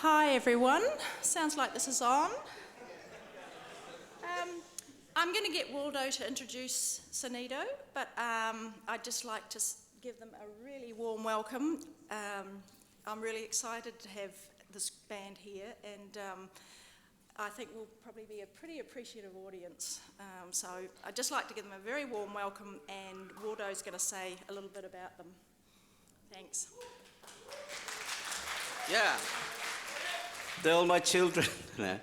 Hi everyone, sounds like this is on. I'm going to get Waldo to introduce Sonido, but I'd just like to give them a really warm welcome. I'm really excited to have this band here, and I think we'll probably be a pretty appreciative audience. So I'd just like to give them a very warm welcome, and Waldo's going to say a little bit about them. Thanks. Yeah. They're all my children. Yeah,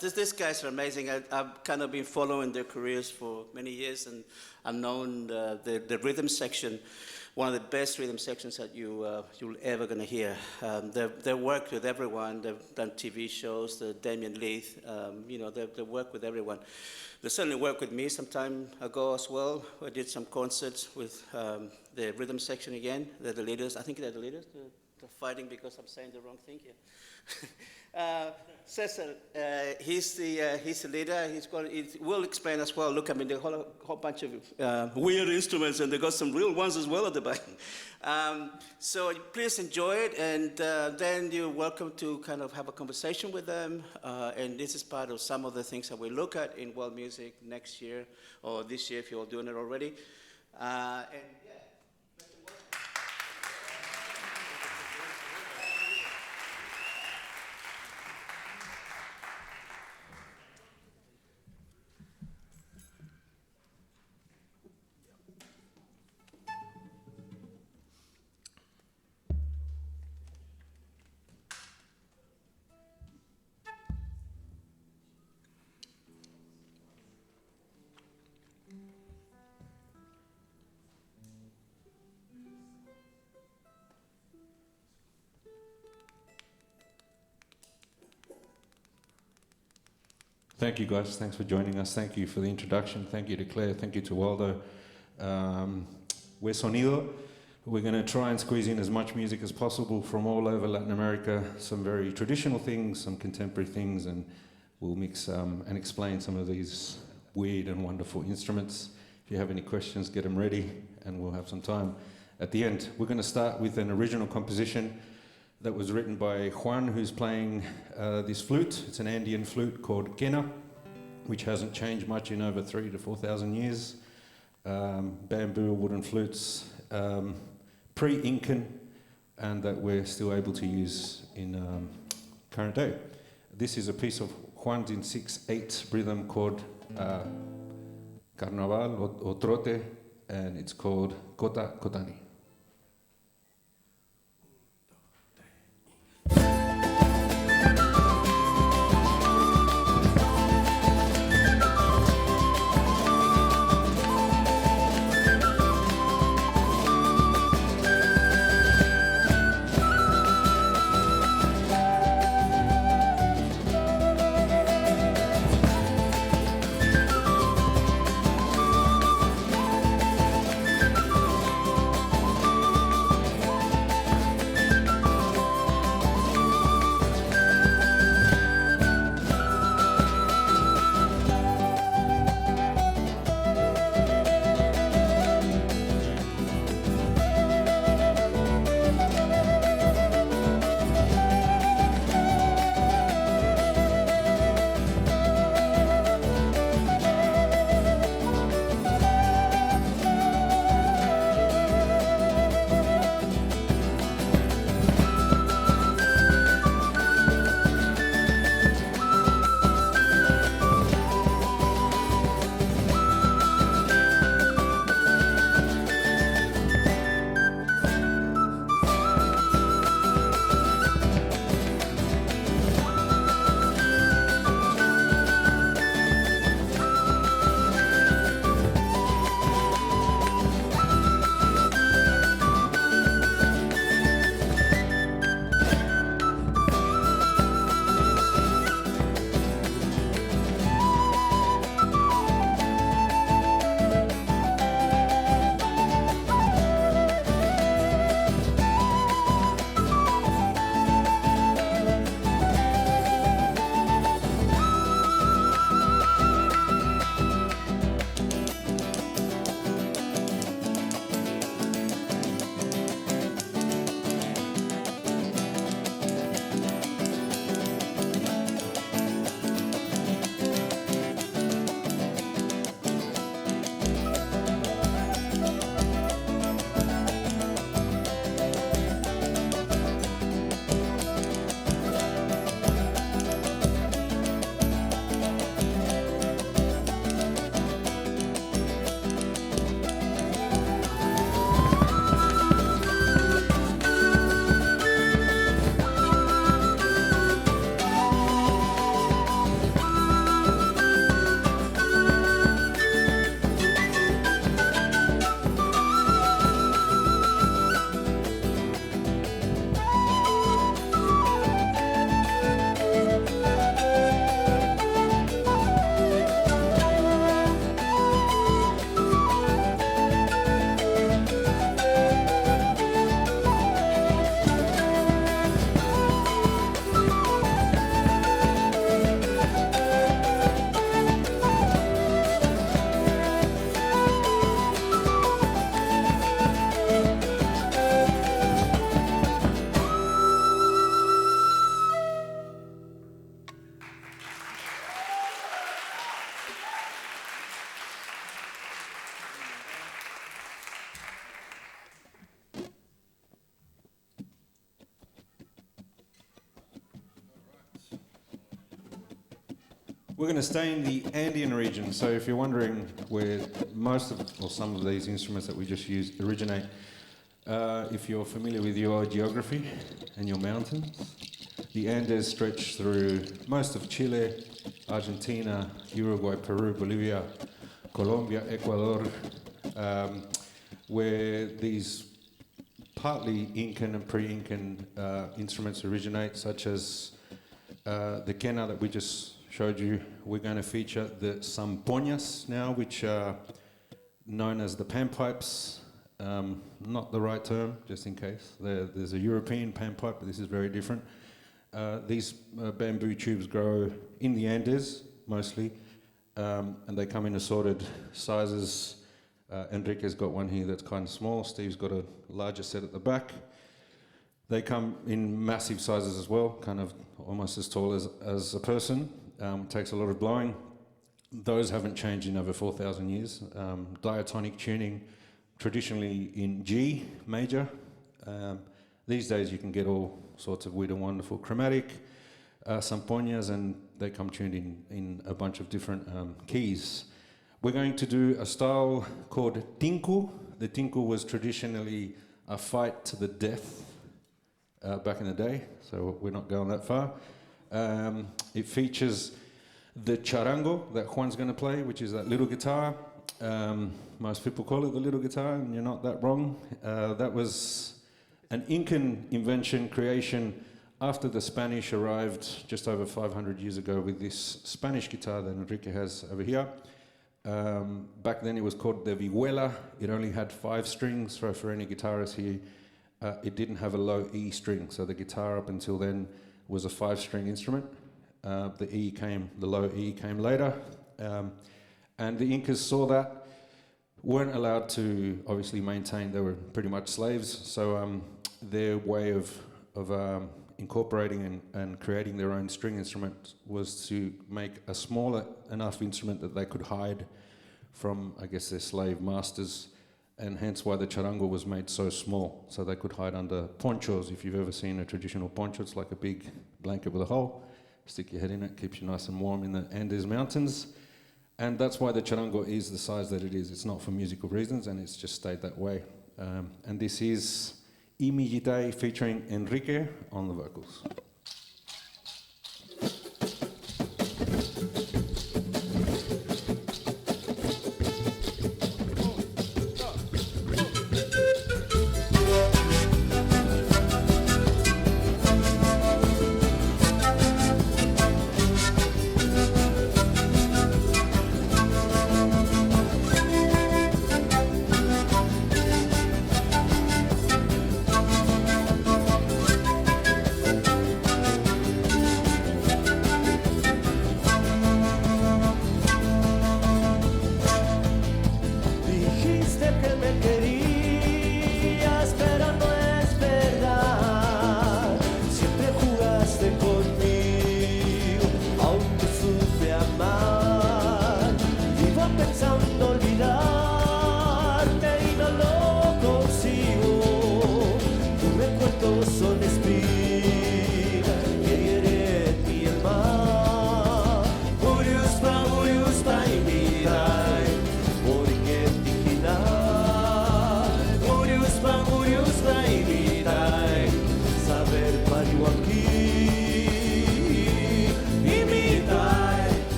these guys are amazing. I've kind of been following their careers for many years, and I've known the rhythm section, one of the best rhythm sections that you'll ever gonna hear. They've worked with everyone. They've done TV shows. The Damien Leith, they work with everyone. They certainly worked with me some time ago as well. I did some concerts with the rhythm section again. They're the leaders. I think they're the leaders. They're fighting because I'm saying the wrong thing here. Cesar, he's the leader. He will explain as well. Look, I mean, the whole bunch of weird instruments, and they got some real ones as well at the back. So please enjoy it, and then you're welcome to kind of have a conversation with them. And this is part of some of the things that we look at in world music next year, or this year if you're doing it already. Thank you, guys. Thanks for joining us. Thank you for the introduction. Thank you to Claire. Thank you to Waldo. We're Sonido. We're going to try and squeeze in as much music as possible from all over Latin America, some very traditional things, some contemporary things, and we'll mix and explain some of these weird and wonderful instruments. If you have any questions, get them ready, and we'll have some time at the end. We're going to start with an original composition that was written by Juan, who's playing this flute. It's an Andean flute called quena, which hasn't changed much in over 3,000 to 4,000 years. Bamboo, wooden flutes, pre-Incan, and that we're still able to use in current day. This is a piece of Juan's in 6/8 rhythm called Carnaval or Trote, and it's called Kota Kotani. We're going to stay in the Andean region. So if you're wondering where most of, or some of these instruments that we just used originate, if you're familiar with your geography and your mountains, the Andes stretch through most of Chile, Argentina, Uruguay, Peru, Bolivia, Colombia, Ecuador, where these partly Incan and pre-Incan instruments originate, such as the quena that we just showed you. We're going to feature the zampoñas now, which are known as the panpipes. Not the right term, just in case. There's a European panpipe, but this is very different. These bamboo tubes grow in the Andes, mostly, and they come in assorted sizes. Enrique's got one here that's kind of small. Steve's got a larger set at the back. They come in massive sizes as well, kind of almost as tall as a person. Takes a lot of blowing. Those haven't changed in over 4,000 years. Diatonic tuning, traditionally in G major. These days you can get all sorts of weird and wonderful chromatic zampoñas, and they come tuned in a bunch of different keys. We're going to do a style called tinku. The tinku was traditionally a fight to the death back in the day, so we're not going that far. It features the charango that Juan's going to play, which is that little guitar. Most people call it the little guitar, and you're not that wrong. That was an Incan invention, creation, after the Spanish arrived just over 500 years ago with this Spanish guitar that Enrique has over here. Back then it was called the vihuela. It only had 5 strings, so for any guitarist here, it didn't have a low E string, so the guitar up until then was a 5-string instrument. The low E came later, and the Incas saw that, weren't allowed to obviously maintain, they were pretty much slaves, so their way of incorporating and creating their own string instrument was to make a smaller enough instrument that they could hide from, I guess, their slave masters, and hence why the charango was made so small, so they could hide under ponchos. If you've ever seen a traditional poncho, it's like a big blanket with a hole. Stick your head in it, keeps you nice and warm in the Andes Mountains. And that's why the charango is the size that it is. It's not for musical reasons, and it's just stayed that way. And this is Y Mi Guitarra featuring Enrique on the vocals.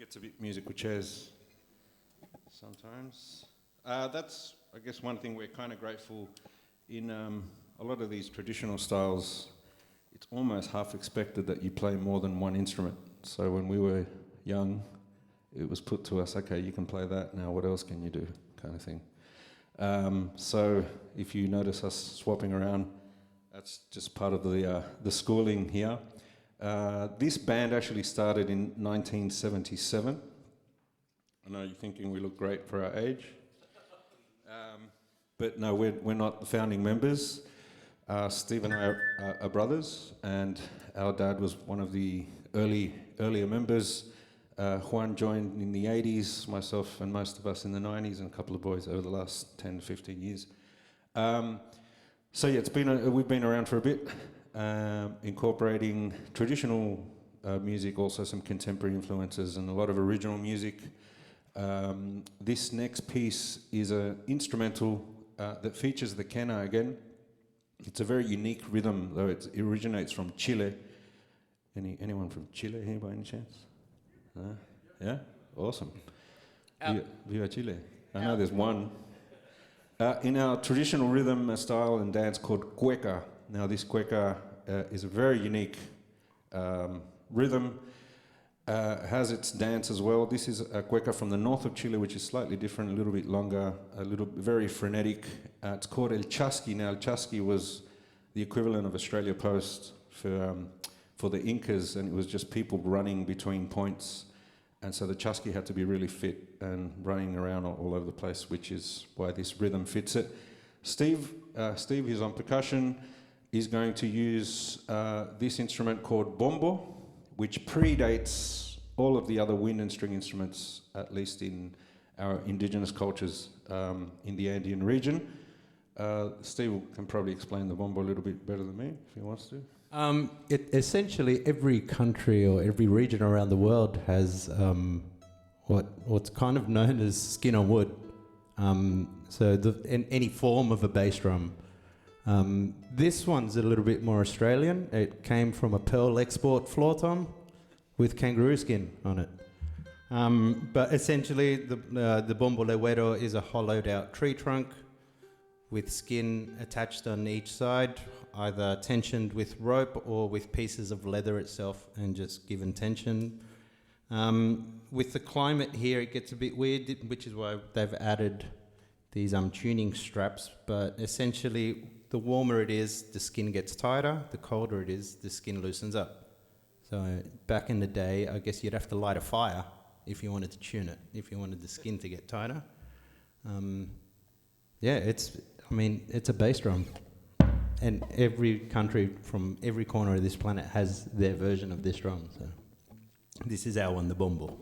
gets a bit musical chairs sometimes. That's, I guess, one thing we're kind of grateful in a lot of these traditional styles. It's almost half expected that you play more than one instrument. So when we were young, it was put to us, okay, you can play that, now what else can you do, kind of thing. So if you notice us swapping around, that's just part of the schooling here. This band actually started in 1977. I know you're thinking we look great for our age. But no, we're not the founding members. Steve and I are brothers, and our dad was one of the earlier members. Juan joined in the 80s, myself and most of us in the 90s, and a couple of boys over the last 10 to 15 years. So yeah, we've been around for a bit, incorporating traditional music, also some contemporary influences, and a lot of original music. This next piece is an instrumental that features the quena again. It's a very unique rhythm, though it originates from Chile. Anyone from Chile here by any chance? Yeah? Awesome. Viva Chile. I know there's one. In our traditional rhythm style and dance called cueca. Now this cueca is a very unique rhythm. Has its dance as well. This is a cueca from the north of Chile, which is slightly different, a little bit longer, very frenetic. It's called El Chasqui. Now El Chasqui was the equivalent of Australia Post for the Incas, and it was just people running between points. And so the chasqui had to be really fit and running around all over the place, which is why this rhythm fits it. Steve, who's on percussion, is going to use this instrument called bombo, which predates all of the other wind and string instruments, at least in our indigenous cultures in the Andean region. Steve can probably explain the bombo a little bit better than me, if he wants to. Essentially, every country or every region around the world has what's kind of known as skin on wood. In any form of a bass drum. This one's a little bit more Australian. It came from a Pearl export floor tom with kangaroo skin on it. But essentially, the bombo leguero is a hollowed out tree trunk with skin attached on each side, either tensioned with rope or with pieces of leather itself and just given tension. With the climate here, it gets a bit weird, which is why they've added these tuning straps. But essentially, the warmer it is, the skin gets tighter. The colder it is, the skin loosens up. So back in the day, I guess you'd have to light a fire if you wanted to tune it, if you wanted the skin to get tighter. It's a bass drum. And every country from every corner of this planet has their version of this drum. So this is our one, the bombo.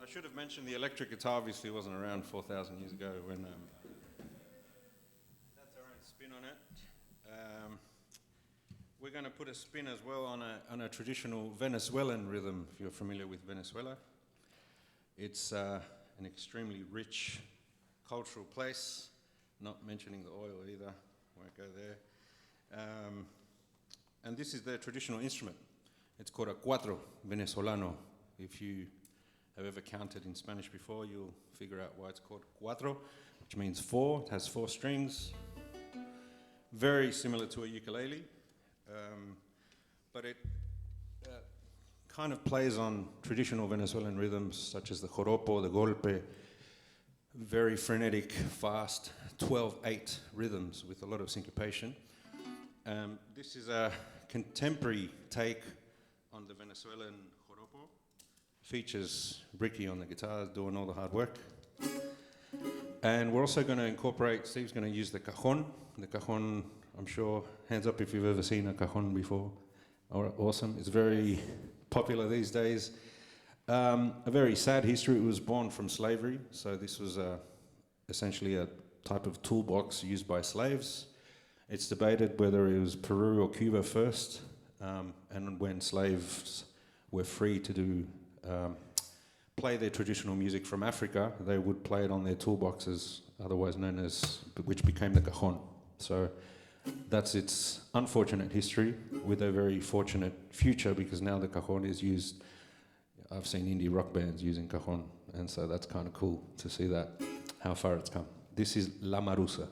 should have mentioned the electric guitar obviously wasn't around 4,000 years ago when that's our own spin on it. We're going to put a spin as well on a traditional Venezuelan rhythm, if you're familiar with Venezuela. It's an extremely rich cultural place, not mentioning the oil either, won't go there. And this is their traditional instrument. It's called a cuatro venezolano. If you have ever counted in Spanish before, you'll figure out why it's called cuatro, which means four. It has 4 strings. Very similar to a ukulele, but it kind of plays on traditional Venezuelan rhythms such as the joropo, the golpe, very frenetic, fast, 12/8 rhythms with a lot of syncopation. This is a contemporary take on the Venezuelan joropo. Features Ricky on the guitar doing all the hard work. And we're also going to incorporate, Steve's going to use the cajon. The cajon, I'm sure, hands up if you've ever seen a cajon before. Awesome. It's very popular these days. A very sad history. It was born from slavery. So this was essentially a type of toolbox used by slaves. It's debated whether it was Peru or Cuba first. And when slaves were free to do play their traditional music from Africa, they would play it on their toolboxes, otherwise known as, which became the cajon. So that's its unfortunate history with a very fortunate future, because now the cajon is used. I've seen indie rock bands using cajon, and so that's kind of cool to see that, how far it's come. This is La Marusa.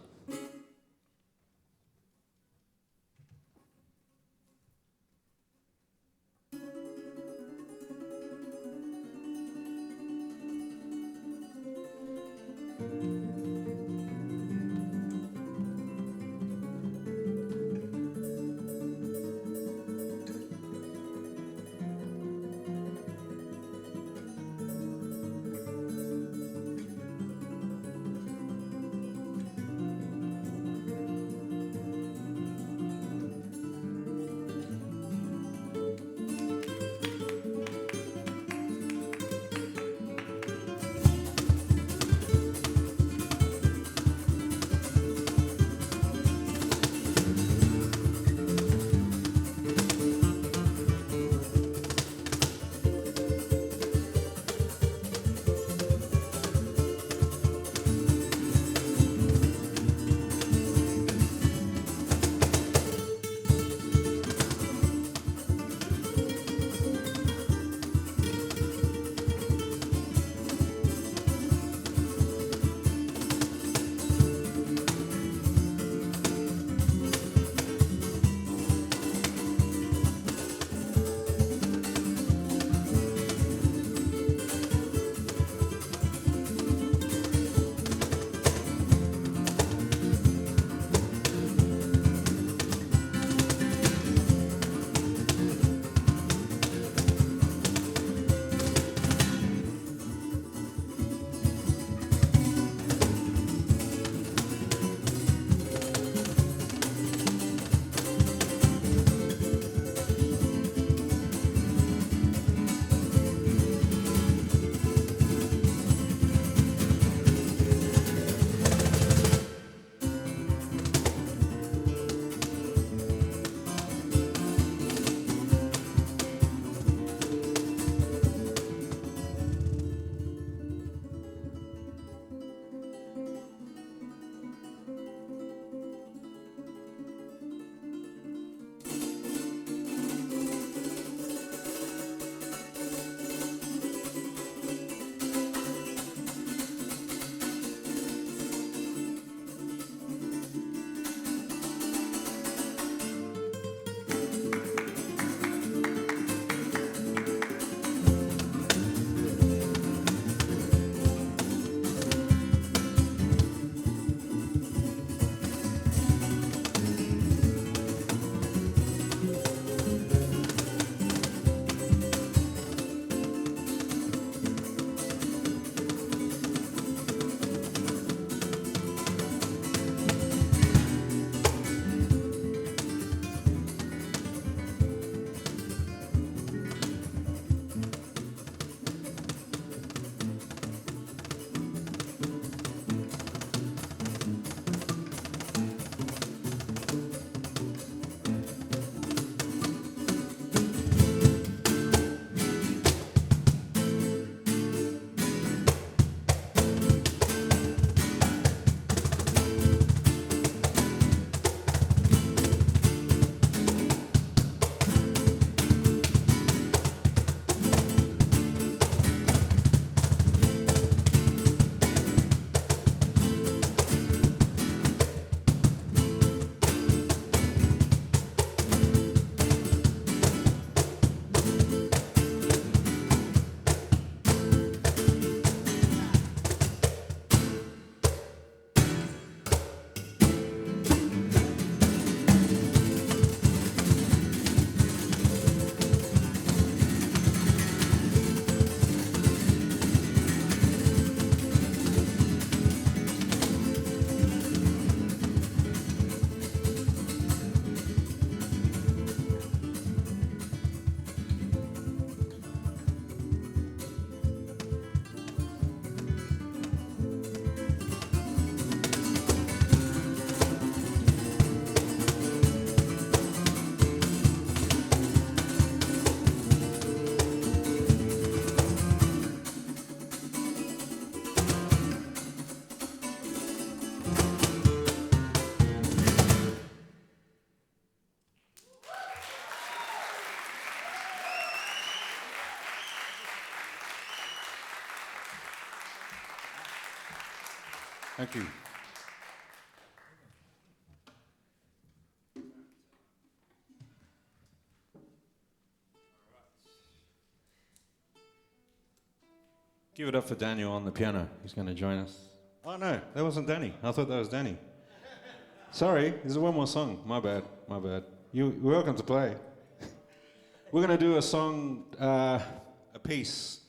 Thank you. Give it up for Daniel on the piano. He's going to join us. Oh no, that wasn't Danny. I thought that was Danny. Sorry, there's one more song. My bad, my bad. You're welcome to play. We're going to do a song, a piece,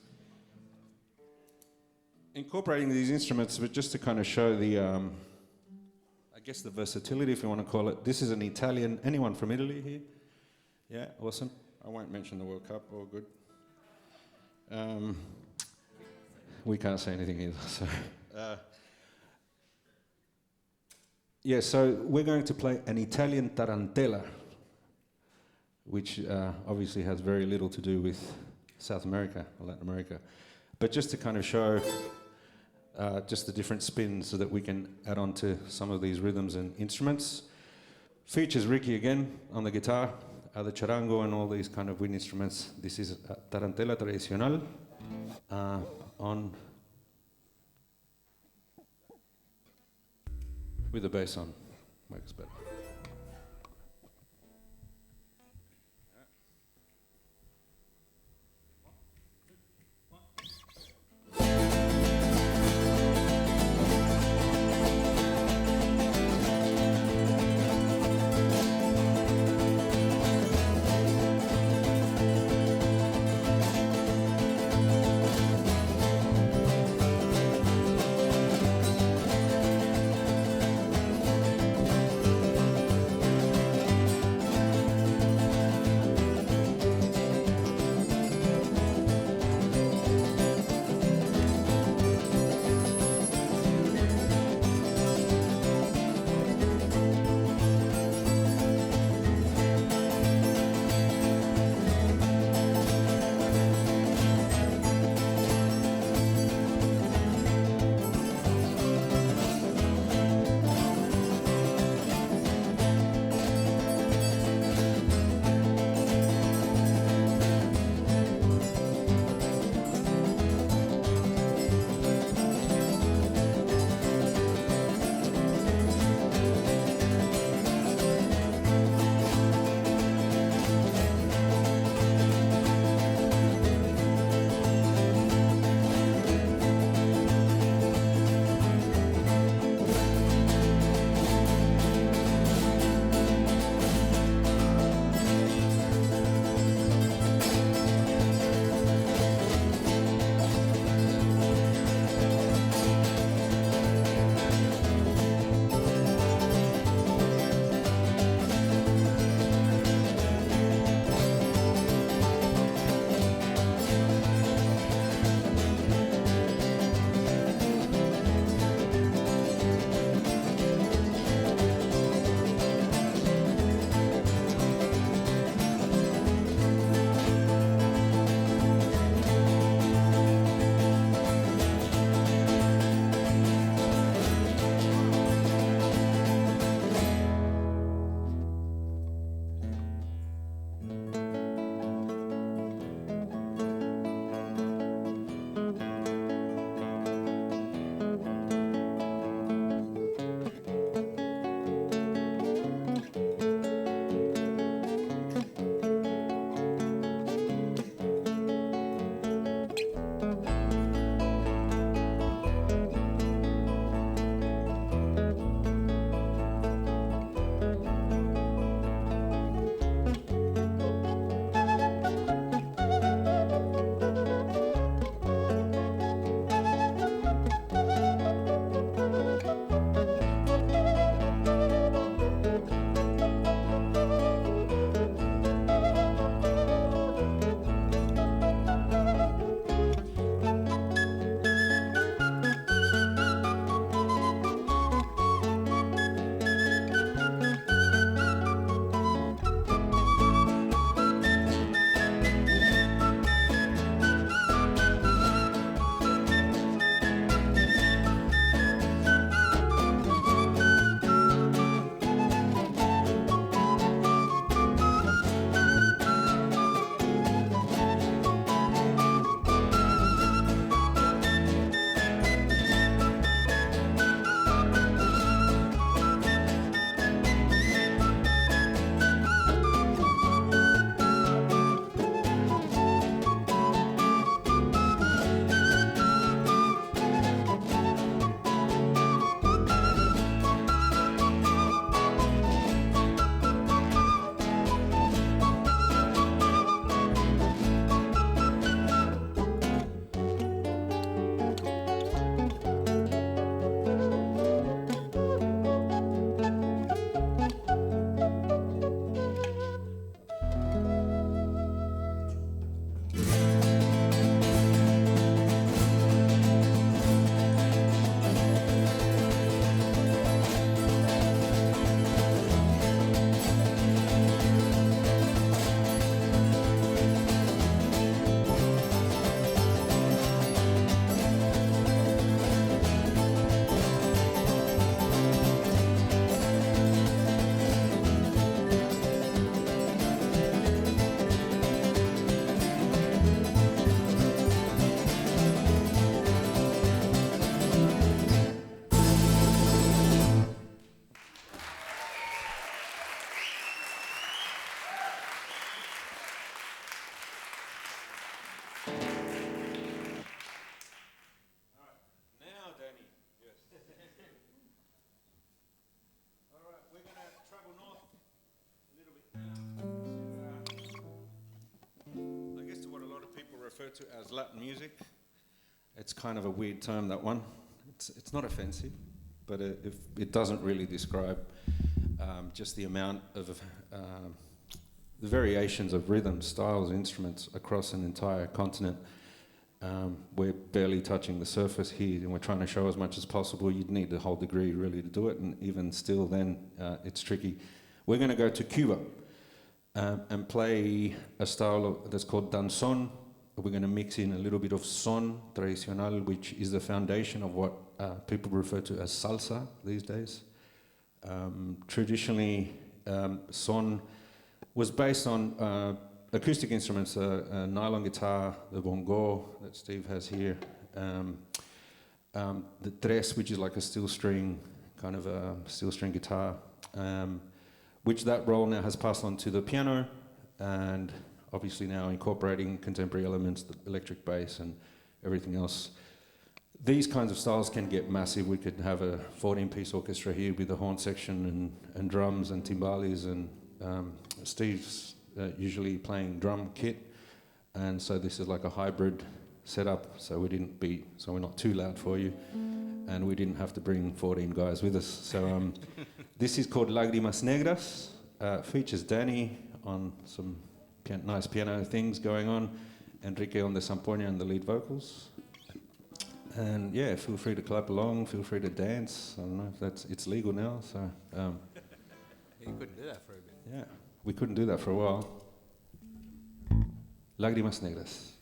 incorporating these instruments, but just to kind of show the, I guess the versatility, if you want to call it. This is an Italian. Anyone from Italy here? Yeah, awesome. I won't mention the World Cup. All good. We can't say anything either. So, yeah. So we're going to play an Italian tarantella, which obviously has very little to do with South America or Latin America, but just to kind of show just the different spins so that we can add on to some of these rhythms and instruments. Features Ricky again on the guitar, the charango and all these kind of wind instruments. This is tarantella tradicional on with the bass on. Works better. refer to as Latin music. It's kind of a weird term, that one. It's not offensive, but it doesn't really describe just the amount of the variations of rhythms, styles, instruments across an entire continent. We're barely touching the surface here, and we're trying to show as much as possible. You'd need the whole degree really to do it, and even still then, it's tricky. We're going to go to Cuba and play a style that's called danzón. We're going to mix in a little bit of son tradicional, which is the foundation of what people refer to as salsa these days. Traditionally, son was based on acoustic instruments, a nylon guitar, the bongo that Steve has here, the tres, which is like a steel string, kind of a steel string guitar, which that role now has passed on to the piano, and obviously now incorporating contemporary elements, the electric bass and everything else. These kinds of styles can get massive. We could have a 14-piece orchestra here with a horn section and drums and timbales, and Steve's usually playing drum kit, and so this is like a hybrid setup, so we're not too loud for you, and we didn't have to bring 14 guys with us. So this is called Lágrimas Negras, features Danny on some nice piano things going on, Enrique on the zampoña and the lead vocals. And yeah, feel free to clap along, feel free to dance. I don't know if it's legal now, so. You couldn't do that for a bit. Yeah, we couldn't do that for a while. Lágrimas Negras.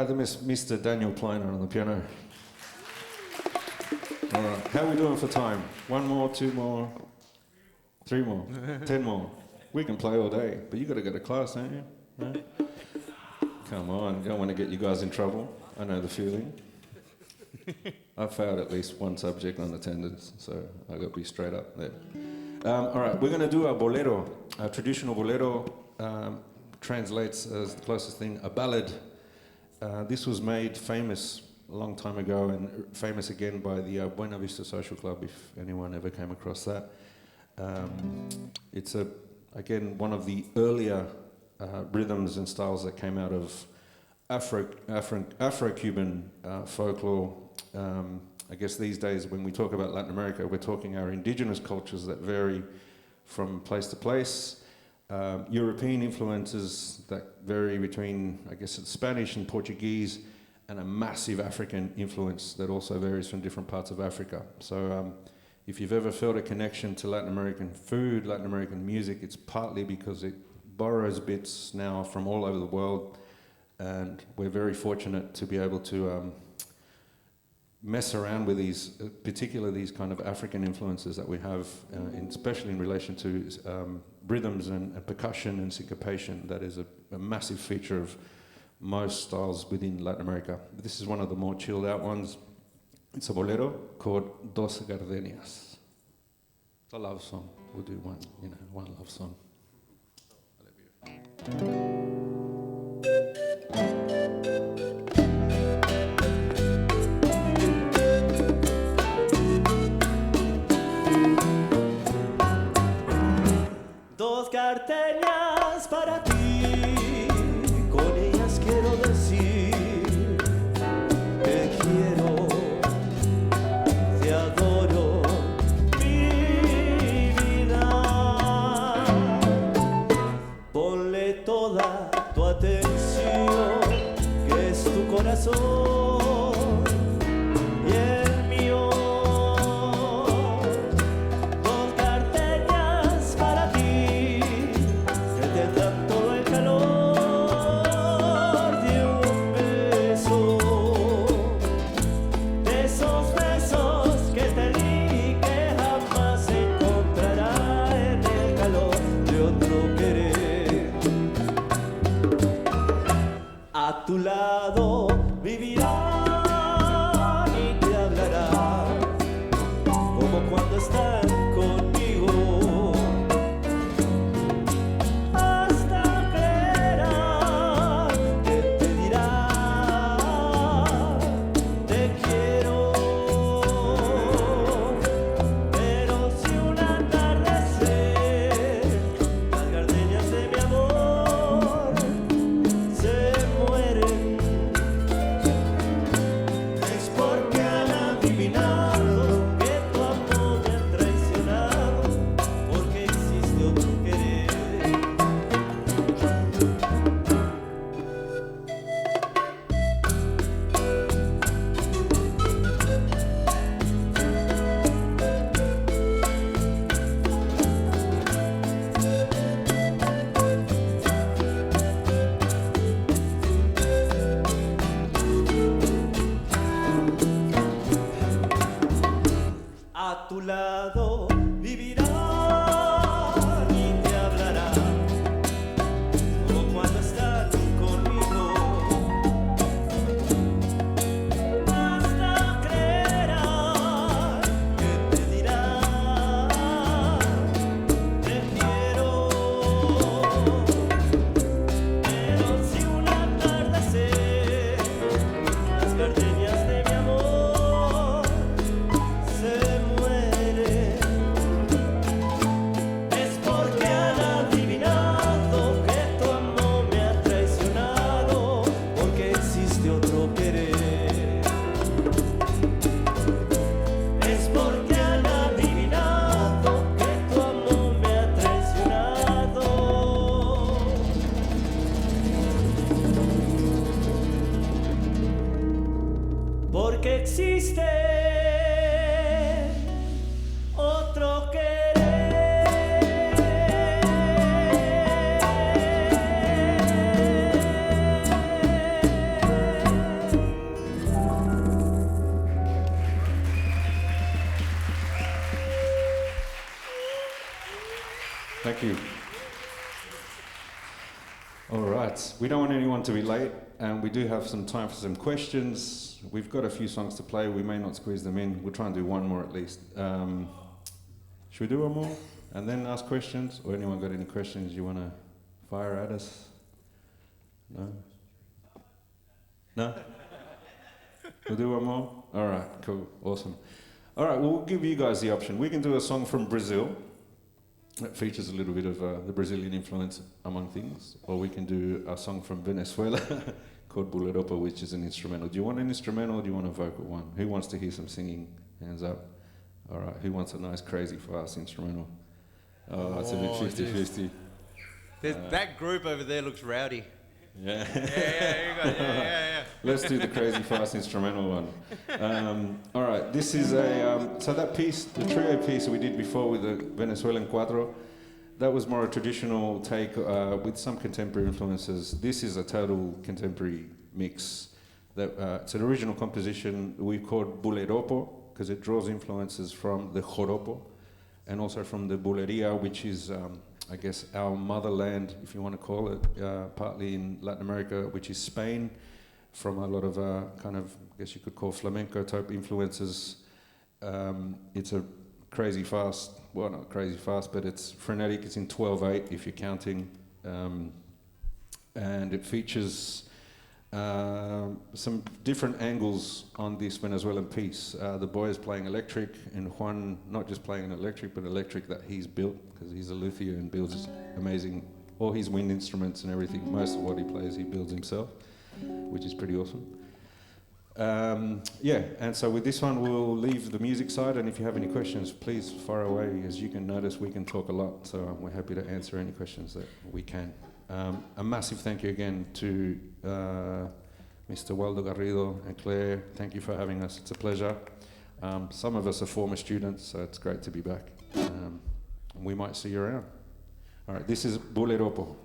right, then Mr. Daniel Kleiner on the piano. All right, how are we doing for time? 1 more, 2 more, 3 more, 10 more. We can play all day, but you got to go to class, don't you? No? Come on, don't want to get you guys in trouble. I know the feeling. I failed at least one subject on attendance, so I got to be straight up there. All right, we're going to do a bolero. A traditional bolero translates as the closest thing, a ballad. This was made famous a long time ago and famous again by the Buena Vista Social Club, if anyone ever came across that. It's, again, one of the earlier rhythms and styles that came out of Afro-Cuban folklore. I guess these days when we talk about Latin America, we're talking our indigenous cultures that vary from place to place. European influences that vary between, I guess, it's Spanish and Portuguese, and a massive African influence that also varies from different parts of Africa. So if you've ever felt a connection to Latin American food, Latin American music, it's partly because it borrows bits now from all over the world, and we're very fortunate to be able to mess around with these, particularly these kind of African influences that we have, especially in relation to rhythms and percussion and syncopation. That is a massive feature of most styles within Latin America. This is one of the more chilled out ones. It's a bolero called Dos Gardenias. It's a love song. We'll do one love song. Dos gardenias para ti, con ellas quiero decir te quiero, te adoro, mi vida. Ponle toda tu atención, que es tu corazón y el mío. Dos gardenias para ti, que tendrán todo el calor de un beso, de esos besos que te di, que jamás se encontrará en el calor de otro querer. A tu lado vivirán y te hablarán como cuando están conmigo. Hasta creerán que te dirán te quiero. Pero si un atardecer las gardenias de mi amor se mueren, es porque han adivinado que tu amor me ha traicionado, porque existe otro querer. A tu lado vivirán y te hablarán como cuando están conmigo. Hasta creerán que te dirán te quiero. Pero si un atardecer las gardenias de mi amor se mueren, es porque han adivinado que tu amor me ha traicionado, porque existe otro querer. Es porque han adivinado que tu amor me ha traicionado. Porque existe otro querer. Thank you. All right. We don't want anyone to be late, and we do have some time for some questions. We've got a few songs to play. We may not squeeze them in. We'll try and do one more at least. Should we do one more and then ask questions? Or anyone got any questions you want to fire at us? No? No? We'll do one more? All right, cool, awesome. All right, well, we'll give you guys the option. We can do a song from Brazil that features a little bit of the Brazilian influence among things, or we can do a song from Venezuela called Buleropa, which is an instrumental. Do you want an instrumental or do you want a vocal one? Who wants to hear some singing? Hands up. All right, who wants a nice, crazy, fast instrumental? Oh, it's a bit 50-50. That group over there looks rowdy. Yeah. Yeah. Let's do the crazy fast instrumental one. All right, this is a so that piece, the trio piece that we did before with the Venezuelan cuatro, that was more a traditional take with some contemporary influences. This is a total contemporary mix. That it's an original composition we called Buleropo because it draws influences from the joropo and also from the buleria, which is I guess our motherland, if you want to call it, partly in Latin America, which is Spain, from a lot of kind of, I guess you could call flamenco type influences. It's a crazy fast, well not crazy fast, but it's frenetic, it's in 12/8 if you're counting. And it features some different angles on this Venezuelan piece. The boy is playing electric, and Juan not just playing an electric, but electric that he's built, because he's a luthier and builds amazing, all his wind instruments and everything, most of what he plays he builds himself, which is pretty awesome. Yeah, and so with this one we'll leave the music side, and if you have any questions, please fire away. As you can notice, we can talk a lot, so we're happy to answer any questions that we can. A massive thank you again to Mr. Waldo Garrido and Claire. Thank you for having us. It's a pleasure. Some of us are former students, so it's great to be back. We might see you around. All right, this is Buleropo.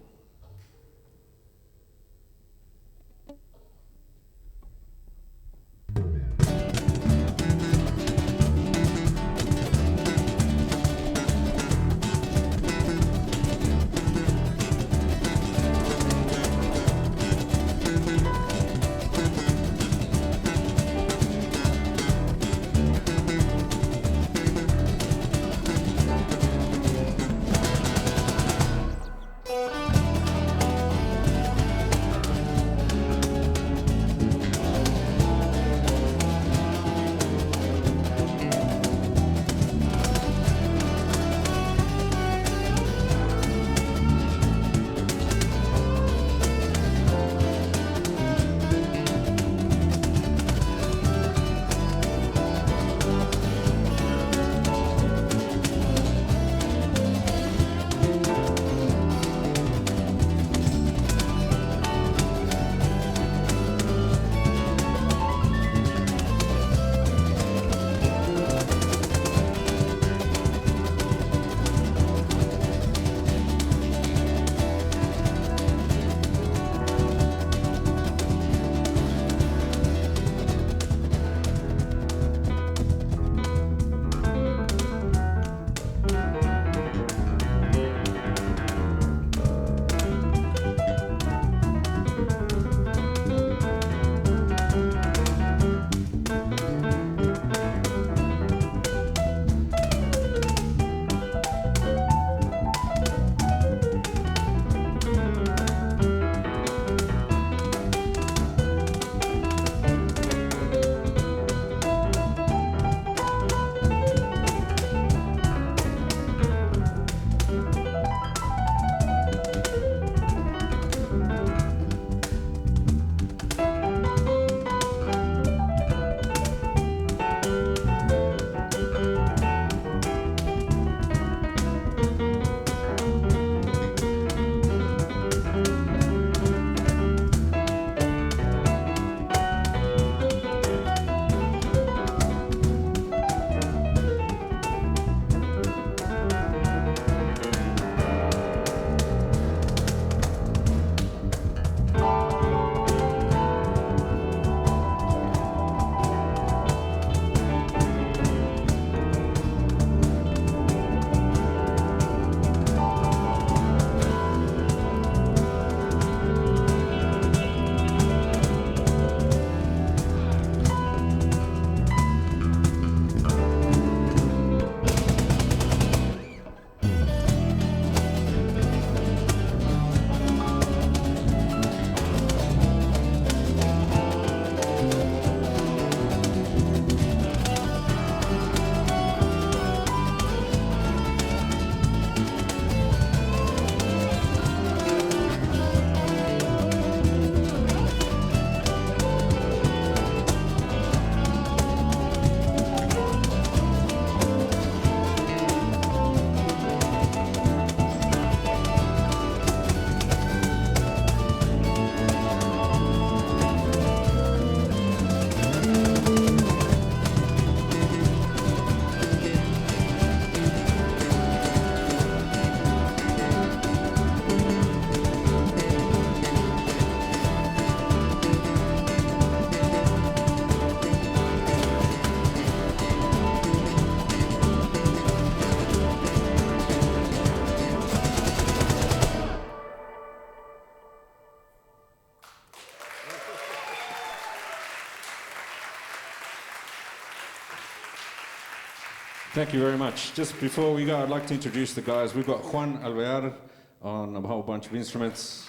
Thank you very much. Just before we go, I'd like to introduce the guys. We've got Juan Alvear on a whole bunch of instruments.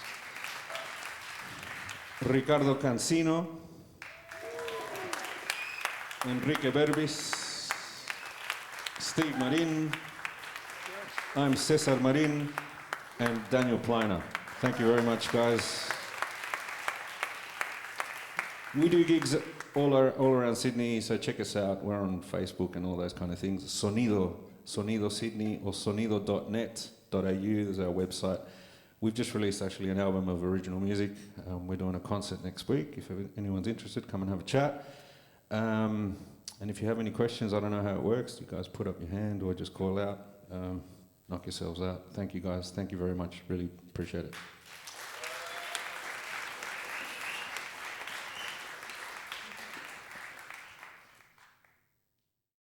Ricardo Cancino. Enrique Berbis. Steve Marin. I'm Cesar Marin. And Daniel Pliner. Thank you very much, guys. We do gigs all around Sydney, so check us out. We're on Facebook and all those kind of things. Sonido Sydney, or sonido.net.au is our website. We've just released actually an album of original music. We're doing a concert next week. If anyone's interested, come and have a chat. And if you have any questions, I don't know how it works. You guys put up your hand or just call out. Knock yourselves out. Thank you, guys. Thank you very much. Really appreciate it.